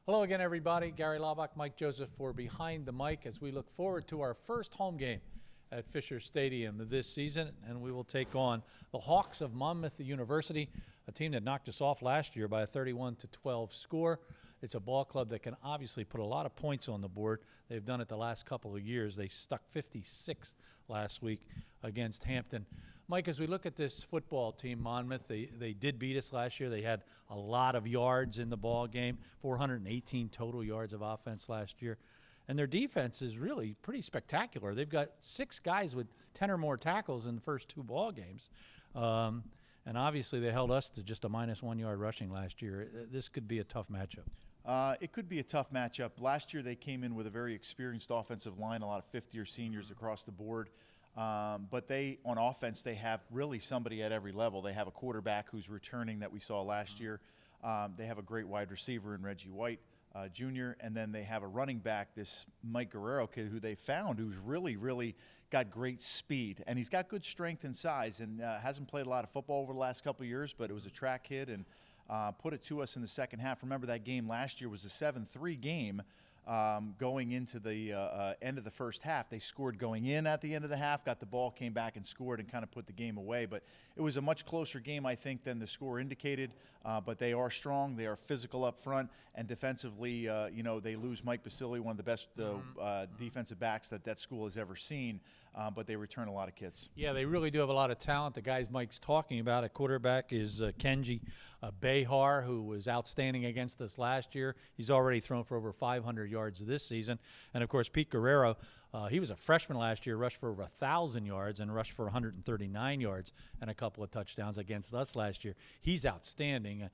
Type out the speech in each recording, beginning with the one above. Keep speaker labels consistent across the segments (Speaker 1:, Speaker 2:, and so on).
Speaker 1: Hello again, everybody. Gary Laubach, Mike Joseph for Behind the Mic as we look forward to our first home game at Fisher Stadium this season, and we will take on the Hawks of Monmouth University, a team that knocked us off last year by a 31-12 score. It's a ball club that can obviously put a lot of points on the board. They've done it the last couple of years. They stuck 56 last week against Hampton. Mike, as we look at this football team, Monmouth, they did beat us last year. They had a lot of yards in the ball game, 418 total yards of offense last year. And their defense is really pretty spectacular. They've got 6 guys with 10 or more tackles in the first 2 ball games. And obviously they held us to just a -1 yard rushing last year. This could be a tough matchup.
Speaker 2: It could be a tough matchup. Last year they came in with a very experienced offensive line, a lot of fifth-year seniors across the board. But on offense, they have really somebody at every level. They have a quarterback who's returning that we saw last year. They have a great wide receiver in Reggie White Jr., and then they have a running back, this Mike Guerrero kid, who they found who's really got great speed. And he's got good strength and size, and hasn't played a lot of football over the last couple of years, but it was a track kid and put it to us in the second half. Remember, that game last year was a 7-3 game. Going into the end of the first half. They scored going in at the end of the half, got the ball, came back and scored and kind of put the game away. But it was a much closer game, I think, than the score indicated. But they are strong. They are physical up front. And defensively, they lose Mike Basili, one of the best defensive backs that school has ever seen. But they return a lot of kids.
Speaker 1: Yeah, they really do have a lot of talent. The guys Mike's talking about at quarterback is Kenji Behar, who was outstanding against us last year. He's already thrown for over 500 yards this season. And, of course, Pete Guerrero, he was a freshman last year, rushed for over 1,000 yards and rushed for 139 yards and a couple of touchdowns against us last year. He's outstanding.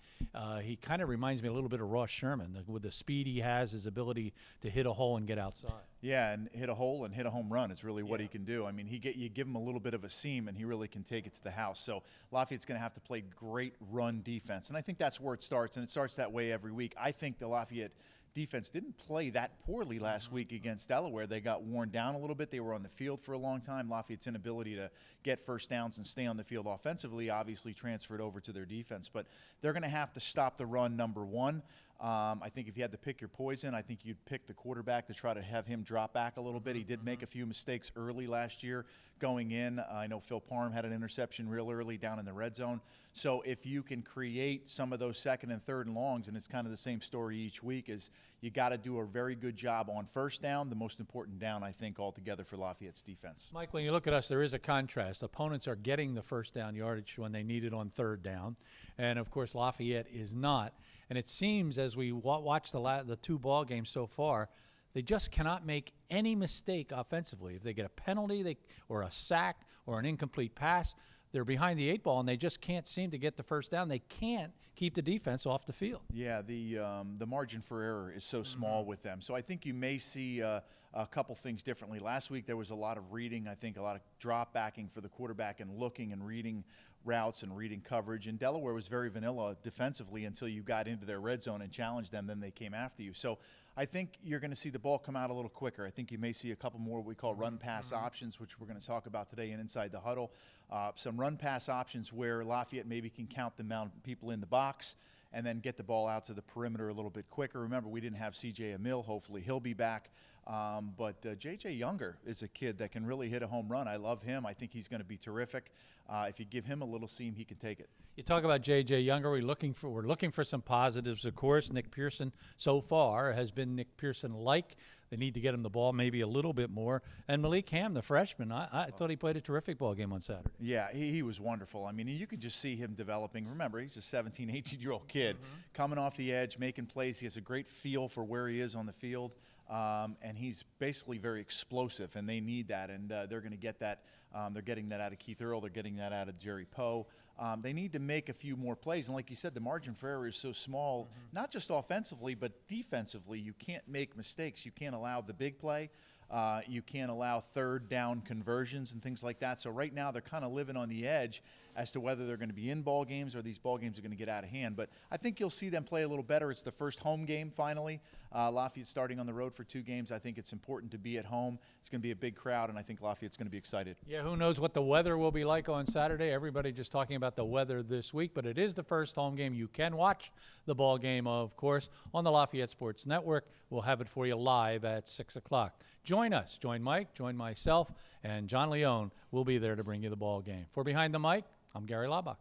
Speaker 1: He kind of reminds me a little bit of Ross Sherman with the speed he has, his ability to hit a hole and get outside.
Speaker 2: Yeah, and hit a hole and hit a home run is really what he can do. I mean, you give him a little bit of a seam, and he really can take it to the house. So Lafayette's going to have to play great run defense, and I think that's where it starts, and it starts that way every week. I think the Lafayette defense didn't play that poorly last week against Delaware. They got worn down a little bit. They were on the field for a long time. Lafayette's inability to get first downs and stay on the field offensively obviously transferred over to their defense. But they're going to have to stop the run, number one. I think if you had to pick your poison, I think you'd pick the quarterback to try to have him drop back a little bit. He did make a few mistakes early last year going in. I know Phil Parham had an interception real early down in the red zone. So if you can create some of those second and third and longs, and it's kind of the same story each week, is you got to do a very good job on first down, the most important down, I think, altogether for Lafayette's defense.
Speaker 1: Mike, when you look at us, there is a contrast. Opponents are getting the first down yardage when they need it on third down. And, of course, Lafayette is not. And it seems, as we watch the 2 ball games so far, they just cannot make any mistake offensively. If they get a penalty or a sack or an incomplete pass, they're behind the 8 ball, and they just can't seem to get the first down. They can't keep the defense off the field.
Speaker 2: Yeah, the margin for error is so small with them. So I think you may see a couple things differently. Last week there was a lot of reading, I think a lot of drop backing for the quarterback and looking and reading routes and reading coverage. And Delaware was very vanilla defensively until you got into their red zone and challenged them. Then they came after you. So I think you're going to see the ball come out a little quicker. I think you may see a couple more what we call run-pass options, which we're going to talk about today and Inside the Huddle. Some run-pass options where Lafayette maybe can count the amount of people in the box and then get the ball out to the perimeter a little bit quicker. Remember, we didn't have C.J. Emil. Hopefully he'll be back. But J.J. Younger is a kid that can really hit a home run. I love him. I think he's going to be terrific. If you give him a little seam, he can take it.
Speaker 1: You talk about J.J. Younger. We're looking for some positives, of course. Nick Pearson so far has been Nick Pearson-like. They need to get him the ball maybe a little bit more. And Malik Ham, the freshman, I thought he played a terrific ball game on Saturday.
Speaker 2: Yeah, he was wonderful. I mean, you could just see him developing. Remember, he's a 17, 18-year-old kid coming off the edge, making plays. He has a great feel for where he is on the field. And he's basically very explosive, and they need that, and they're going to get that. They're getting that out of Keith Earl. They're getting that out of Jerry Poe. They need to make a few more plays, and like you said, the margin for error is so small, not just offensively, but defensively. You can't make mistakes. You can't allow the big play. You can't allow third down conversions and things like that. So right now they're kind of living on the edge, as to whether they're going to be in ball games or these ball games are going to get out of hand. But I think you'll see them play a little better. It's the first home game finally. Lafayette starting on the road for 2 games. I think it's important to be at home. It's going to be a big crowd, and I think Lafayette's going to be excited.
Speaker 1: Yeah, who knows what the weather will be like on Saturday. Everybody just talking about the weather this week, but it is the first home game. You can watch the ball game, of course, on the Lafayette Sports Network. We'll have it for you live at 6 o'clock. Join us. Join Mike, join myself, and John Leone will be there to bring you the ball game. For Behind the Mic, I'm Gary Laubach.